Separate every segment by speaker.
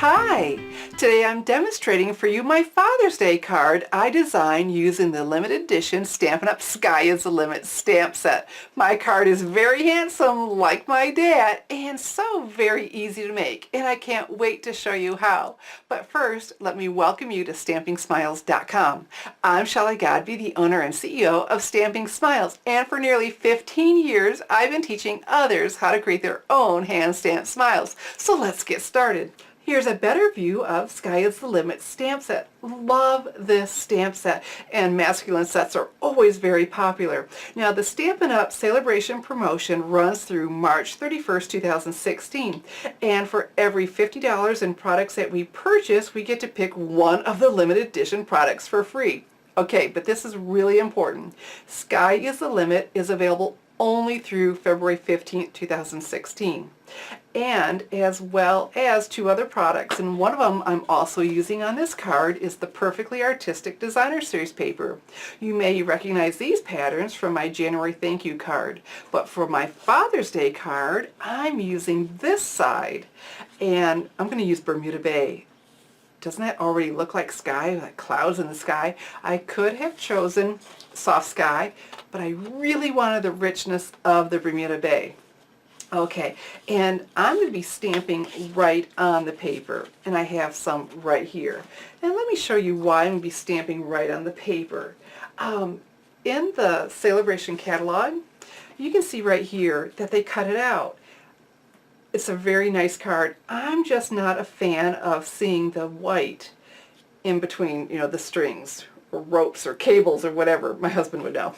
Speaker 1: Hi! Today I'm demonstrating for you my Father's Day card I designed using the limited edition Stampin' Up! Sky is the Limit stamp set. My card is very handsome like my dad and so very easy to make, and I can't wait to show you how. But first, let me welcome you to StampingSmiles.com. I'm Shelley Godby, the owner and CEO of Stamping Smiles, and for nearly 15 years I've been teaching others how to create their own hand-stamped smiles. So let's get started. Here's a better view of Sky is the Limit stamp set. Love this stamp set, and masculine sets are always very popular. Now the Stampin' Up! Celebration promotion runs through March 31st, 2016, and for every $50 in products that we purchase, we get to pick one of the limited edition products for free. Okay, but this is really important. Sky is the Limit is available only through February 15th, 2016. And as well as two other products, and one of them I'm also using on this card is the Perfectly Artistic Designer Series paper. You may recognize these patterns from my January thank you card, but for my Father's Day card I'm using this side, and I'm going to use Bermuda Bay. Doesn't that already look like sky, like clouds in the sky? I could have chosen Soft Sky, but I really wanted the richness of the Bermuda Bay. Okay, and I'm going to be stamping right on the paper, and I have some right here. And let me show you why I'm going to be stamping right on the paper. In the Celebration catalog, you can see right here that they cut it out. It's a very nice card. I'm just not a fan of seeing the white in between, the strings, or ropes or cables or whatever. My husband would know.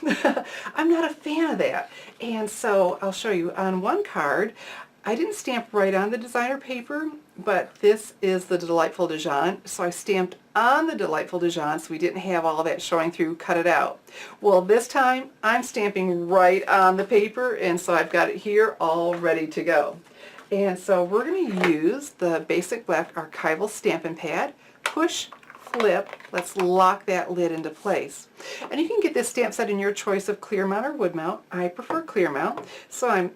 Speaker 1: I'm not a fan of that. And so I'll show you on one card. I didn't stamp right on the designer paper, but this is the Delightful Dijon, so I stamped on the Delightful Dijon so we didn't have all that showing through, cut it out. Well, this time I'm stamping right on the paper, and so I've got it here all ready to go. And so we're going to use the Basic Black Archival Stampin' Pad, push, flip, let's lock that lid into place. And you can get this stamp set in your choice of clear mount or wood mount. I prefer clear mount. So I'm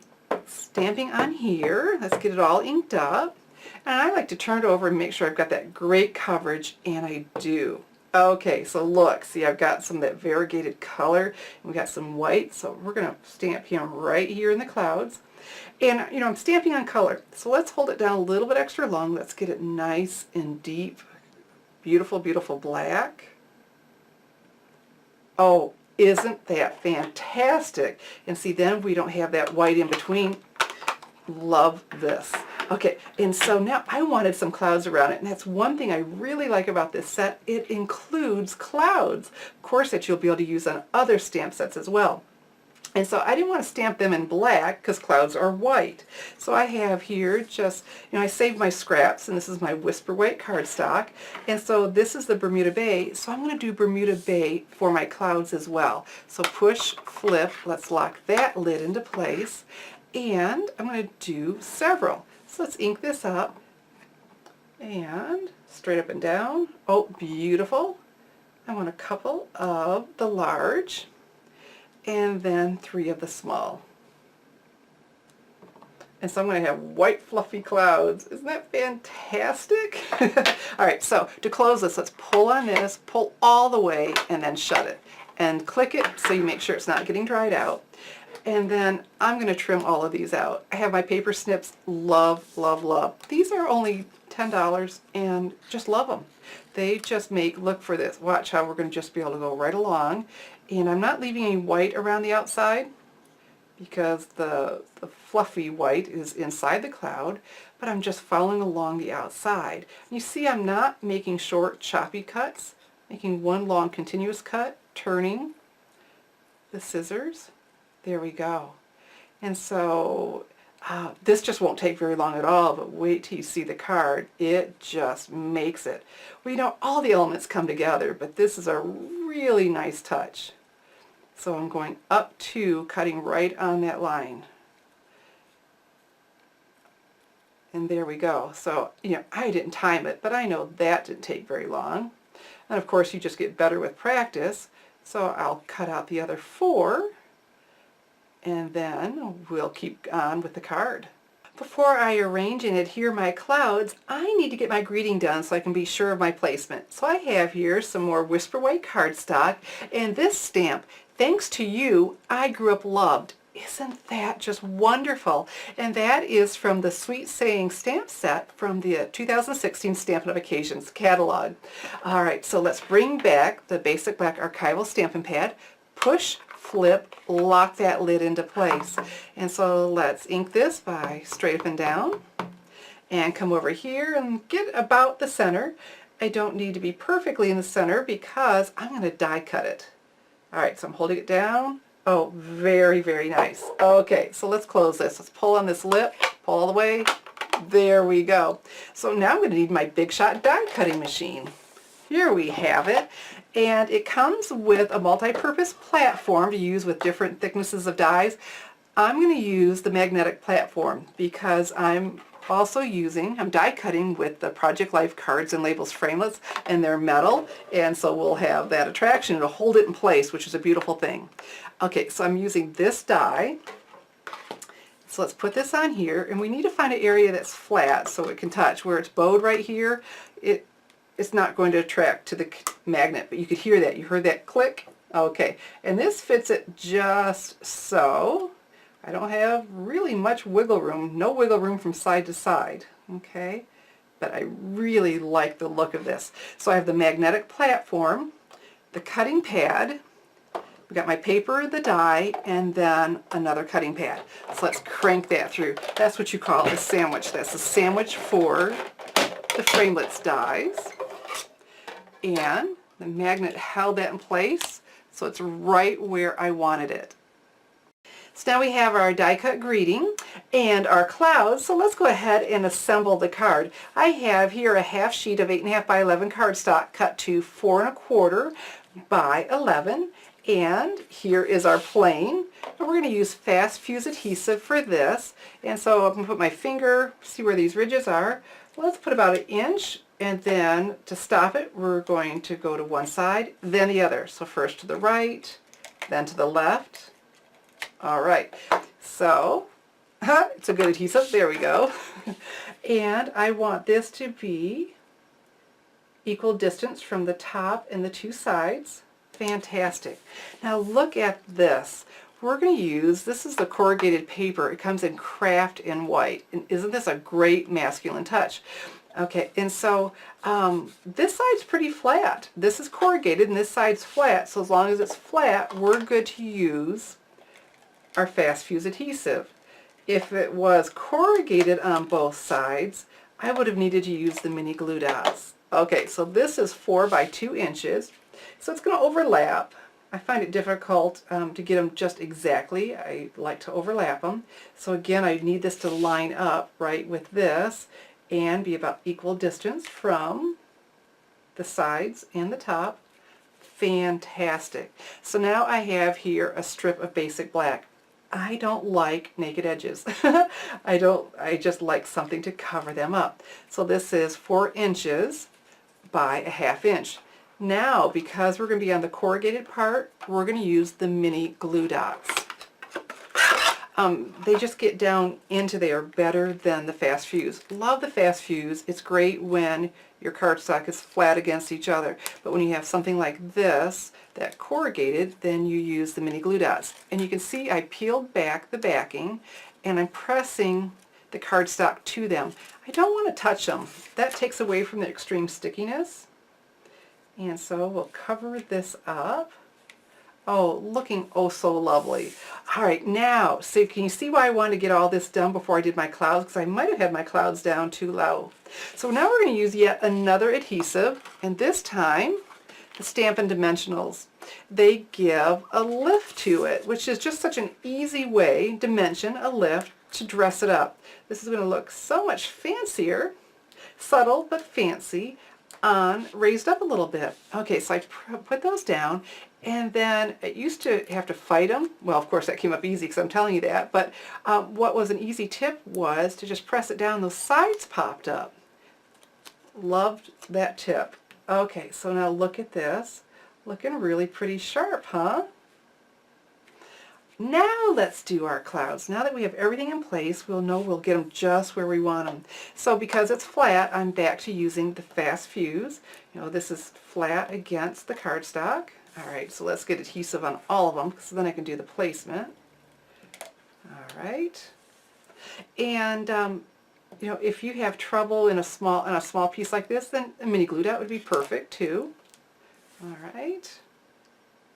Speaker 1: stamping on here. Let's get it all inked up. And I like to turn it over and make sure I've got that great coverage, and I do. Okay, so look, see, I've got some of that variegated color, and we've got some white, so we're going to stamp him right here in the clouds. And, I'm stamping on color, so let's hold it down a little bit extra long. Let's get it nice and deep. Beautiful, beautiful black. Oh, isn't that fantastic? And see, then we don't have that white in between. Love this. Okay, and so now I wanted some clouds around it, and that's one thing I really like about this set. It includes clouds, of course, that you'll be able to use on other stamp sets as well. And so I didn't want to stamp them in black because clouds are white. So I have here just, I saved my scraps, and this is my Whisper White cardstock. And so this is the Bermuda Bay. So I'm going to do Bermuda Bay for my clouds as well. So push, flip, let's lock that lid into place. And I'm going to do several. So let's ink this up. And straight up and down. Oh, beautiful. I want a couple of the large, and then 3 of the small. And so I'm going to have white fluffy clouds. Isn't that fantastic? All right, so to close this, let's pull on this, pull all the way, and then shut it. And click it so you make sure it's not getting dried out. And then I'm going to trim all of these out. I have my paper snips. Love, love, love. These are only $10 and just love them. They just make, look for this, watch how we're going to just be able to go right along. And I'm not leaving any white around the outside because the fluffy white is inside the cloud, but I'm just following along the outside. And you see I'm not making short choppy cuts, making one long continuous cut, turning the scissors. There we go. And so this just won't take very long at all, but wait till you see the card. It just makes it. Well, all the elements come together, but this is a really nice touch. So I'm going up to cutting right on that line. And there we go. So, I didn't time it, but I know that didn't take very long. And of course, you just get better with practice. So I'll cut out the other 4, and then we'll keep on with the card. Before I arrange and adhere my clouds, I need to get my greeting done so I can be sure of my placement. So I have here some more Whisper White cardstock, and this stamp, "Thanks to you, I grew up loved." Isn't that just wonderful? And that is from the Sweet Saying stamp set from the 2016 Stampin' Up! Occasions catalog. All right, so let's bring back the basic black archival stamping pad, push, flip, lock that lid into place. And so let's ink this by straight up and down and come over here and get about the center. I don't need to be perfectly in the center because I'm going to die cut it. All right, so I'm holding it down. Oh, very, very nice. Okay, so let's close this. Let's pull on this lip, pull all the way. There we go. So now I'm going to need my Big Shot die cutting machine. Here we have it, and it comes with a multi-purpose platform to use with different thicknesses of dies. I'm going to use the magnetic platform because I'm die cutting with the Project Life cards and labels framelits, and they're metal, and so we'll have that attraction. It'll hold it in place, which is a beautiful thing. Okay, so I'm using this die. So let's put this on here, and we need to find an area that's flat so it can touch. Where it's bowed right here, it's not going to attract to the magnet, but you could hear that. You heard that click? Okay, and this fits it just so. I don't have really much wiggle room, no wiggle room from side to side, okay? But I really like the look of this. So I have the magnetic platform, the cutting pad, we got my paper, the die, and then another cutting pad. So let's crank that through. That's what you call a sandwich. That's a sandwich for the framelits dies. And the magnet held that in place, so it's right where I wanted it. So now we have our die cut greeting and our clouds, so let's go ahead and assemble the card. I have here a half sheet of 8.5 by 11 cardstock cut to 4 1/4 by 11, and here is our plane. And we're going to use fast fuse adhesive for this, and so I'm going to put my finger, see where these ridges are. Let's put about 1 inch, and then to stop it we're going to go to one side, then the other. So first to the right, then to the left. All right, so it's a good adhesive, there we go. And I want this to be equal distance from the top and the two sides. Fantastic. Now look at this. We're going to use, this is the corrugated paper. It comes in craft in white. And isn't this a great masculine touch? Okay, and so this side's pretty flat. This is corrugated and this side's flat. So as long as it's flat, we're good to use our fast fuse adhesive. If it was corrugated on both sides, I would have needed to use the mini glue dots. Okay, so this is 4 by 2 inches. So it's going to overlap. I find it difficult to get them just exactly. I like to overlap them. So again, I need this to line up right with this and be about equal distance from the sides and the top. Fantastic. So now I have here a strip of basic black. I don't like naked edges. I just like something to cover them up. So this is 4 inches by 1/2 inch. Now, because we're going to be on the corrugated part, we're going to use the mini glue dots. They just get down into there better than the fast fuse. Love the fast fuse. It's great when your cardstock is flat against each other. But when you have something like this, that corrugated, then you use the mini glue dots. And you can see I peeled back the backing and I'm pressing the cardstock to them. I don't want to touch them. That takes away from the extreme stickiness. And so we'll cover this up. Oh, looking oh so lovely. All right, now, so can you see why I wanted to get all this done before I did my clouds? Because I might have had my clouds down too low. So now we're going to use yet another adhesive, and this time the Stampin' Dimensionals. They give a lift to it, which is just such an easy way, dimension, a lift, to dress it up. This is going to look so much fancier, subtle but fancy, raised up a little bit. Okay, so I put those down, and then it used to have to fight them. Well, of course that came up easy because I'm telling you that, but what was an easy tip was to just press it down. Those sides popped up. Loved that tip. Okay, so now look at this. Looking really pretty sharp, huh? Now let's do our clouds. Now that we have everything in place, we'll know we'll get them just where we want them. So because it's flat, I'm back to using the fast fuse. You know, this is flat against the cardstock. All right, so let's get adhesive on all of them, so then I can do the placement. All right. And you know, if you have trouble in a small piece like this, then a mini glue dot would be perfect too. All right.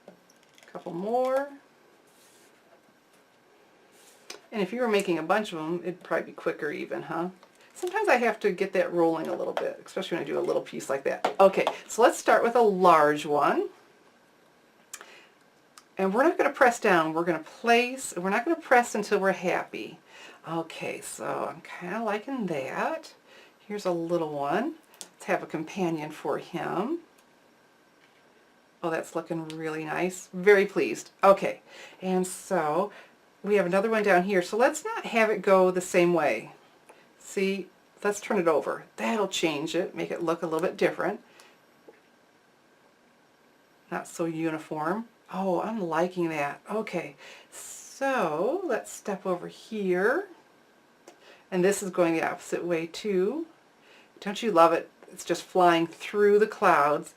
Speaker 1: A couple more. And if you were making a bunch of them, it'd probably be quicker even, huh? Sometimes I have to get that rolling a little bit, especially when I do a little piece like that. Okay, so let's start with a large one. And we're not going to press down, we're going to place, we're not going to press until we're happy. Okay, so I'm kind of liking that. Here's a little one. Let's have a companion for him. Oh, that's looking really nice. Very pleased. Okay, and so we have another one down here, so let's not have it go the same way. See, let's turn it over. That'll change it, make it look a little bit different. Not so uniform. Oh, I'm liking that. Okay, so let's step over here. And this is going the opposite way too. Don't you love it? It's just flying through the clouds.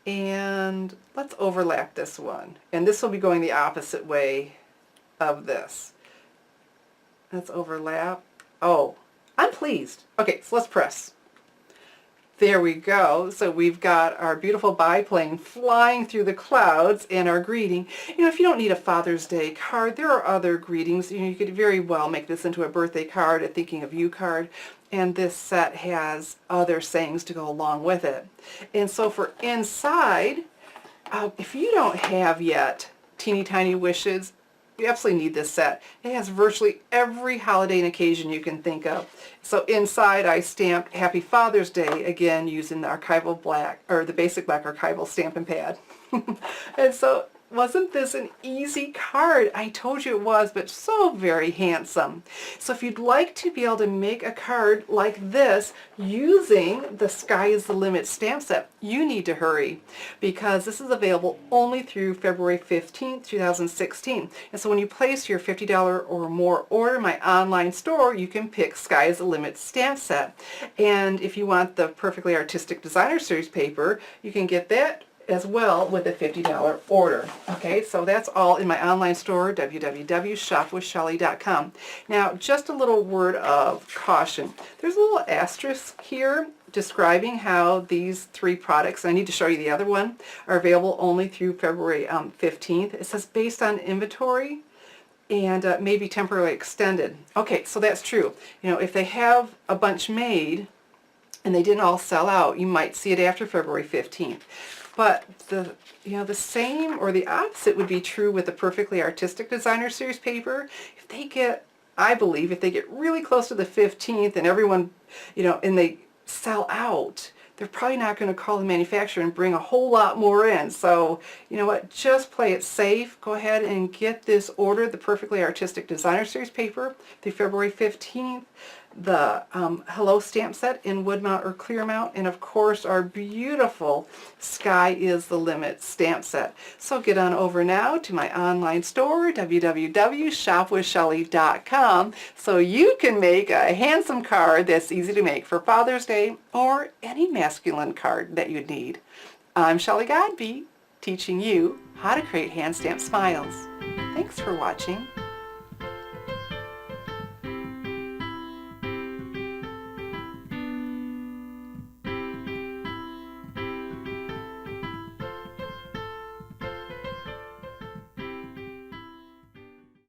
Speaker 1: And let's overlap this one. And this will be going the opposite way of this. Let's overlap. Oh, I'm pleased. Okay, so let's press. There we go. So we've got our beautiful biplane flying through the clouds and our greeting. You know, if you don't need a Father's Day card, there are other greetings. You know, you could very well make this into a birthday card, a thinking of you card. And this set has other sayings to go along with it. And so for inside, if you don't have yet Teeny Tiny Wishes, you absolutely need this set. It has virtually every holiday and occasion you can think of. So inside I stamped Happy Father's Day, again using the archival black, or the basic black archival stamping pad. And so wasn't this an easy card? I told you it was, but so very handsome. So if you'd like to be able to make a card like this using the Sky is the Limit stamp set, you need to hurry, because this is available only through February 15th, 2016. And so when you place your $50 or more order in my online store, you can pick Sky is the Limit stamp set. And if you want the Perfectly Artistic Designer Series paper, you can get that as well with a $50 order. Okay, so that's all in my online store, www.shopwithshelly.com. Now, just a little word of caution. There's a little asterisk here describing how these three products, and I need to show you the other one, are available only through February 15th. It says based on inventory and may be temporarily extended. Okay, so that's true. You know, if they have a bunch made and they didn't all sell out, you might see it after February 15th. But the same or the opposite would be true with the Perfectly Artistic Designer Series paper. If they get, I believe, if they get really close to the 15th and everyone, and they sell out, they're probably not going to call the manufacturer and bring a whole lot more in. So, you know what, just play it safe. Go ahead and get this ordered, the Perfectly Artistic Designer Series paper, through February 15th. The Hello stamp set in wood mount or clear mount, and of course our beautiful Sky is the Limit stamp set. So get on over now to my online store, www.shopwithshelly.com, so you can make a handsome card that's easy to make for Father's Day or any masculine card that you need. I'm Shelly Godbee, teaching you how to create hand stamped smiles. Thanks for watching.